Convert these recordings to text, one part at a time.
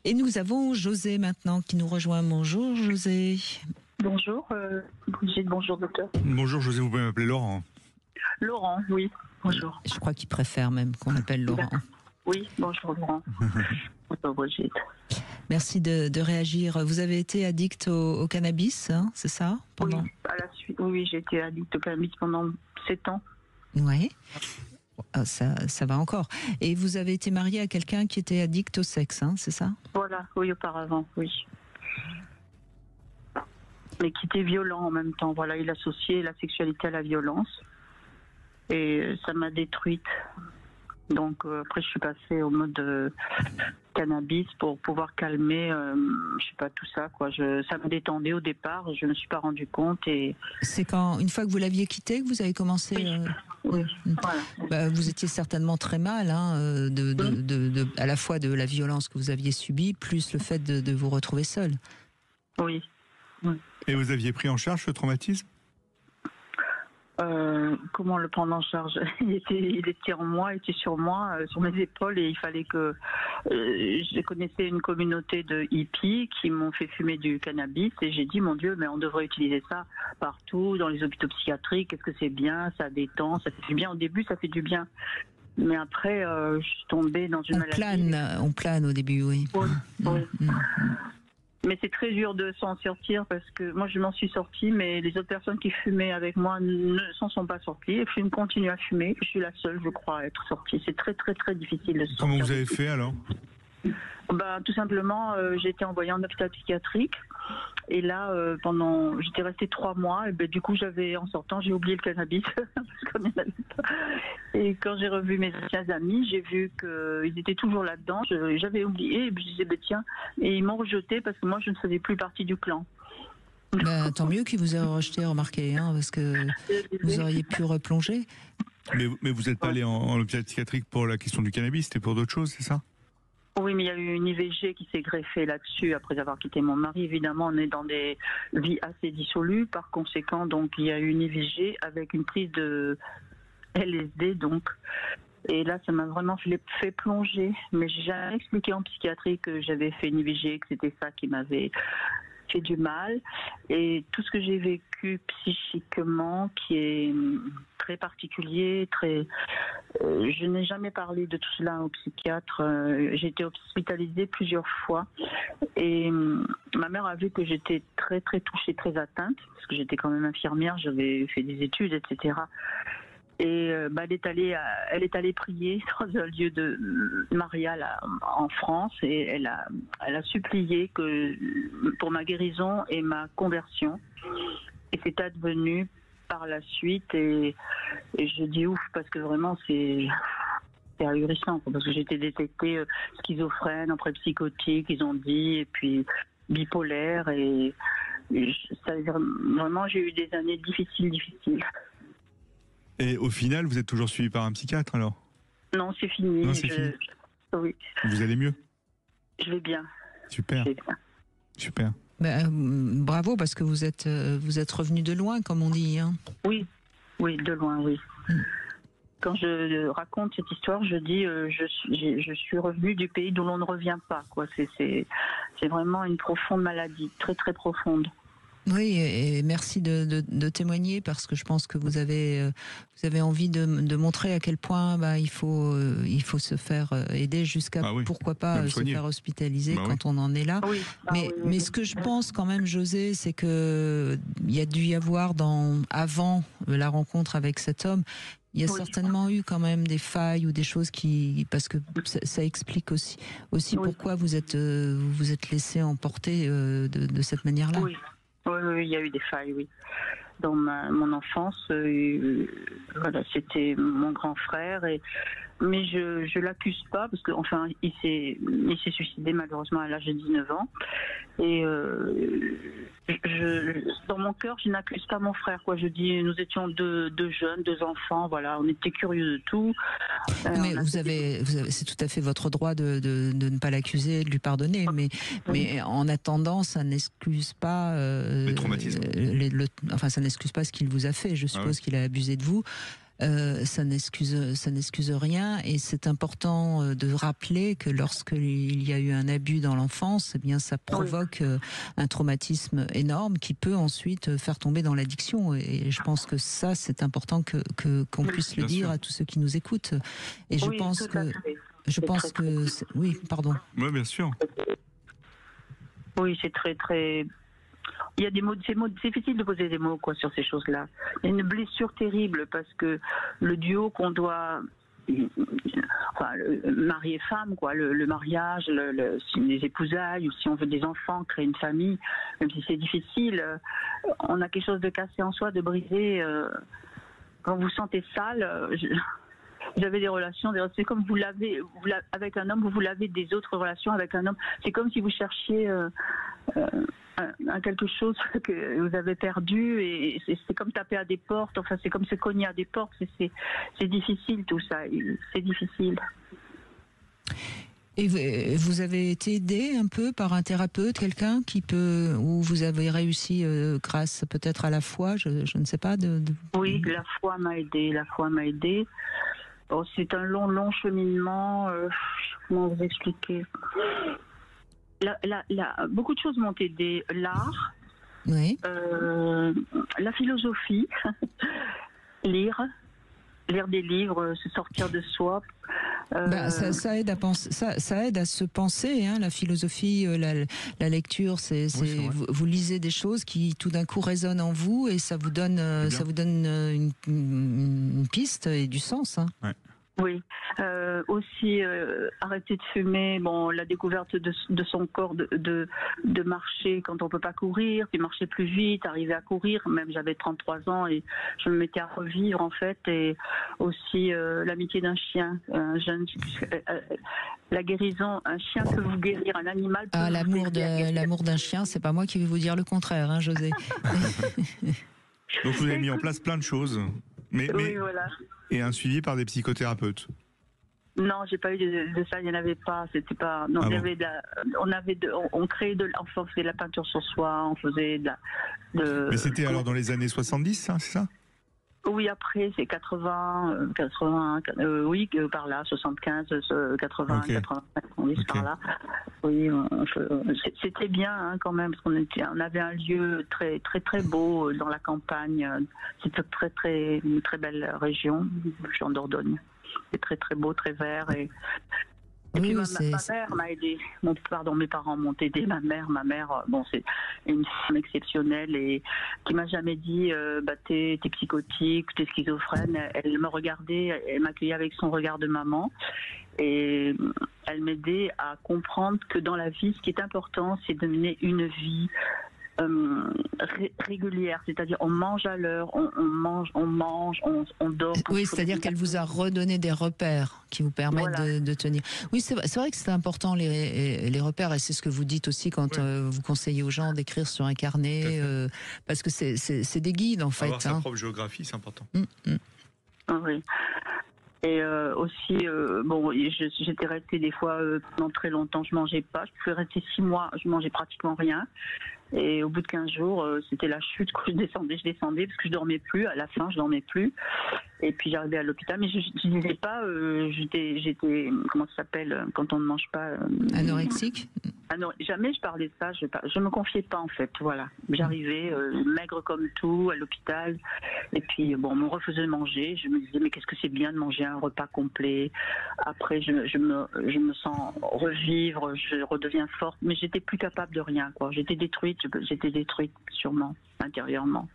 Et nous avons José maintenant qui nous rejoint. Bonjour José. Bonjour, Brigitte, bonjour docteur. Bonjour José, vous pouvez m'appeler Laurent. Laurent, oui, bonjour. Je crois qu'il préfère même qu'on l'appelle Laurent. Oui, bonjour Laurent. Bonjour Brigitte. Merci de réagir. Vous avez été addict au cannabis, hein, c'est ça pendant... Oui, à la suite, oui, j'ai été addict au cannabis pendant 7 ans. Oui, ça va encore. Et vous avez été marié à quelqu'un qui était addict au sexe, hein, c'est ça? Voilà, oui, auparavant, oui. Mais qui était violent en même temps. Voilà, il associait la sexualité à la violence. Et ça m'a détruite. Donc après, je suis passée au mode cannabis pour pouvoir calmer, je sais pas, tout ça, quoi. Ça me détendait au départ, je ne me suis pas rendu compte. Et c'est quand, une fois que vous l'aviez quitté, que vous avez commencé... Oui. Voilà. Bah, vous étiez certainement très mal, hein, à la fois de la violence que vous aviez subie, plus le fait de vous retrouver seul. Oui. Et vous aviez pris en charge ce traumatisme? Comment le prendre en charge? Il était en moi, il était sur moi, sur mes épaules, et il fallait que... je connaissais une communauté de hippies qui m'ont fait fumer du cannabis, et j'ai dit, mon Dieu, mais on devrait utiliser ça partout, dans les hôpitaux psychiatriques, est-ce que c'est bien, ça détend, ça fait du bien. Au début, ça fait du bien. Mais après, je suis tombée dans une maladie. On plane au début, oui. Oui. Mais c'est très dur de s'en sortir parce que moi je m'en suis sortie, mais les autres personnes qui fumaient avec moi ne s'en sont pas sorties. Et puis je continue à fumer. Je suis la seule, je crois, à être sortie. C'est très très très difficile de se sortir. Comment vous avez fait alors? Tout simplement, j'ai été envoyée en hôpital psychiatrique. Et là, j'étais restée 3 mois. Et du coup, en sortant, j'ai oublié le cannabis. Parce qu'on n'en avait pas. Et quand j'ai revu mes anciens amis, j'ai vu qu'ils étaient toujours là-dedans. J'avais oublié. Et puis je disais, tiens. Et ils m'ont rejeté parce que moi, je ne faisais plus partie du clan. Tant mieux qu'ils vous aient rejeté, remarquez, hein, parce que vous auriez pu replonger. Mais vous n'êtes pas allé en hôpital psychiatrique pour la question du cannabis, c'était pour d'autres choses, c'est ça? Oui, mais il y a eu une IVG qui s'est greffée là-dessus après avoir quitté mon mari. Évidemment, on est dans des vies assez dissolues. Par conséquent, donc, il y a eu une IVG avec une prise de LSD, donc. Et là, ça m'a vraiment fait plonger. Mais j'ai jamais expliqué en psychiatrie que j'avais fait une IVG, que c'était ça qui m'avait fait du mal. Et tout ce que j'ai vécu psychiquement, qui est très particulier, je n'ai jamais parlé de tout cela au psychiatre. J'ai été hospitalisée plusieurs fois. Et ma mère a vu que j'étais très très touchée, très atteinte, parce que j'étais quand même infirmière, j'avais fait des études, etc. Et elle est allée prier dans un lieu de marial en France, et elle a supplié pour ma guérison et ma conversion. Et c'est advenu par la suite, et je dis ouf, parce que vraiment c'est ahurissant, parce que j'ai été détectée schizophrène, après psychotique, ils ont dit, et puis bipolaire, et vraiment j'ai eu des années difficiles. Et au final, vous êtes toujours suivi par un psychiatre alors? Non, c'est fini. Non, c'est fini. Oui. Vous allez mieux? Je vais bien. Super. Je vais bien. Super. Bravo, parce que vous êtes revenu de loin, comme on dit. Hein. Oui, de loin, oui. Quand je raconte cette histoire, je dis je suis revenue du pays d'où l'on ne revient pas, quoi. C'est vraiment une profonde maladie, très très profonde. Oui, et merci de témoigner, parce que je pense que vous avez envie de montrer à quel point il faut se faire aider jusqu'à pourquoi pas se faire hospitaliser quand on en est là. Oui. Mais ce que je pense quand même, José, c'est que il y a dû y avoir avant la rencontre avec cet homme, il y a certainement eu quand même des failles ou des choses parce que ça explique aussi pourquoi vous êtes laissé emporter de cette manière-là. Oui, il y a eu des failles, oui. Dans mon enfance, voilà, c'était mon grand frère, mais je l'accuse pas, parce que enfin il s'est suicidé malheureusement à l'âge de 19 ans, et dans mon cœur je n'accuse pas mon frère, quoi. Je dis, nous étions deux jeunes, 2 enfants, voilà, on était curieux de tout. Mais c'est tout à fait votre droit de ne pas l'accuser, de lui pardonner, mais en attendant, ça n'excuse pas les traumatismes. ça n'excuse pas ce qu'il vous a fait. Je suppose qu'il a abusé de vous. ça n'excuse rien, et c'est important de rappeler que lorsqu'il y a eu un abus dans l'enfance, eh bien ça provoque un traumatisme énorme qui peut ensuite faire tomber dans l'addiction, et je pense que ça c'est important qu'on puisse le dire à tous ceux qui nous écoutent, et je pense que oui, pardon. Oui, bien sûr. Oui, c'est très. Il y a des mots, c'est difficile de poser des mots sur ces choses-là. Il y a une blessure terrible parce que le duo qu'on doit, mari et femme, le mariage, les épousailles, ou si on veut des enfants, créer une famille, même si c'est difficile, on a quelque chose de cassé en soi, de brisé. Quand vous sentez sale, vous avez des relations, c'est comme vous l'avez avec un homme, vous l'avez des autres relations avec un homme. C'est comme si vous cherchiez quelque chose que vous avez perdu, et c'est comme taper à des portes, enfin c'est comme se cogner à des portes, c'est difficile tout ça, c'est difficile. Et vous avez été aidé un peu par un thérapeute, quelqu'un où vous avez réussi grâce peut-être à la foi, je ne sais pas. Oui, la foi m'a aidé. Oh, c'est un long cheminement. Comment vous expliquer? Beaucoup de choses m'ont aidé. L'art, oui. La philosophie, lire des livres, se sortir de soi. Ça aide à penser, ça aide à se penser, hein, la philosophie, la lecture, vous lisez des choses qui tout d'un coup résonnent en vous, et ça vous donne une piste et du sens. Hein. Ouais. Oui, aussi arrêter de fumer, la découverte de son corps, de marcher quand on peut pas courir, puis marcher plus vite, arriver à courir, même j'avais 33 ans et je me mettais à revivre en fait, et aussi l'amitié d'un chien, la guérison, un chien peut vous guérir, un animal peut l'amour d'un chien, c'est pas moi qui vais vous dire le contraire, hein, José. Donc vous avez mis en place plein de choses. Oui, voilà. Et un suivi par des psychothérapeutes? Non, j'ai pas eu de ça, il n'y en avait pas. C'était pas. Non, il y avait on créait on faisait de la peinture sur soi, on faisait Mais c'était alors dans les années 70, hein, c'est ça? Oui, après c'est 80, oui, par là, 75, 80, okay. 80, 90, par là. Oui, c'était bien hein, quand même, parce on avait un lieu très très très beau dans la campagne. C'était une très belle région en Dordogne. C'est très très beau, très vert, et puis ma mère m'a aidé. Mes parents m'ont aidé. Ma mère, c'est une femme exceptionnelle et qui m'a jamais dit t'es psychotique, t'es schizophrène. Elle me regardait, elle m'accueillait avec son regard de maman, et elle m'aidait à comprendre que dans la vie, ce qui est important, c'est de mener une vie régulière, c'est-à-dire on mange à l'heure, on dort. Oui, c'est-à-dire qu'elle vous a redonné des repères qui vous permettent de tenir. Oui, c'est vrai que c'est important les repères, et c'est ce que vous dites aussi quand vous conseillez aux gens d'écrire sur un carnet, parce que c'est des guides en fait. Avoir sa propre géographie, c'est important. Oui. Et aussi, j'étais restée des fois pendant très longtemps, je mangeais pas. Je pouvais rester 6 mois, je mangeais pratiquement rien. Et au bout de 15 jours, c'était la chute. Quand je descendais parce que je dormais plus. À la fin, je dormais plus. Et puis j'arrivais à l'hôpital, mais je disais pas, j'étais, comment ça s'appelle quand on ne mange pas anorexique. Jamais je parlais de ça. Je me confiais pas en fait. Voilà, j'arrivais maigre comme tout à l'hôpital. Et puis on me refaisait manger. Je me disais mais qu'est-ce que c'est bien de manger un repas complet. Après je me sens revivre, je redeviens forte, mais j'étais plus capable de rien quoi. J'étais détruite sûrement intérieurement.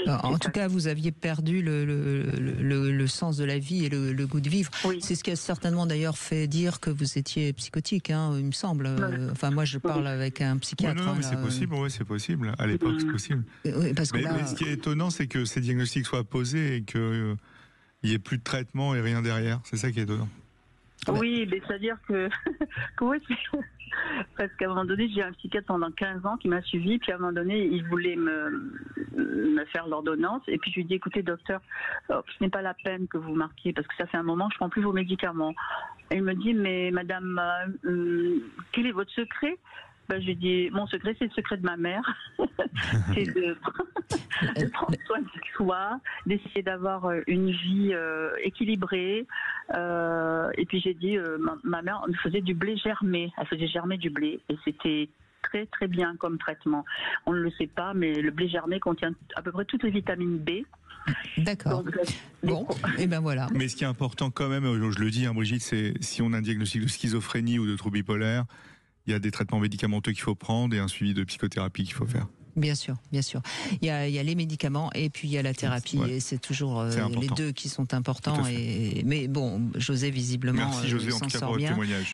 En tout cas, vous aviez perdu le sens de la vie et le goût de vivre. Oui. C'est ce qui a certainement d'ailleurs fait dire que vous étiez psychotique, hein, il me semble. Enfin, moi, je parle avec un psychiatre. Non, mais c'est possible, c'est possible. À l'époque, c'est possible. Oui, parce que mais ce qui est étonnant, c'est que ces diagnostics soient posés et qu'il n'y ait plus de traitement et rien derrière. C'est ça qui est étonnant. Oui, mais c'est-à-dire que... Parce qu'à un moment donné, j'ai un psychiatre pendant 15 ans qui m'a suivi, puis à un moment donné, il voulait me faire l'ordonnance, et puis je lui ai dit, écoutez docteur, ce n'est pas la peine que vous marquiez, parce que ça fait un moment que je ne prends plus vos médicaments. Et il me dit, mais madame, quel est votre secret? Je lui ai dit, mon secret, c'est le secret de ma mère. de prendre soin de soi, d'essayer d'avoir une vie équilibrée. Et puis j'ai dit, ma mère faisait du blé germé. Elle faisait germer du blé et c'était très très bien comme traitement. On ne le sait pas, mais le blé germé contient à peu près toutes les vitamines B. D'accord. Bon, et ben voilà. Mais ce qui est important quand même, je le dis, hein, Brigitte, c'est si on a un diagnostic de schizophrénie ou de trouble bipolaire, il y a des traitements médicamenteux qu'il faut prendre et un suivi de psychothérapie qu'il faut faire. Bien sûr, bien sûr. Il y a les médicaments et puis il y a la thérapie, et c'est toujours les deux qui sont importants. Mais bon, José visiblement merci José, en tout cas pour votre témoignage.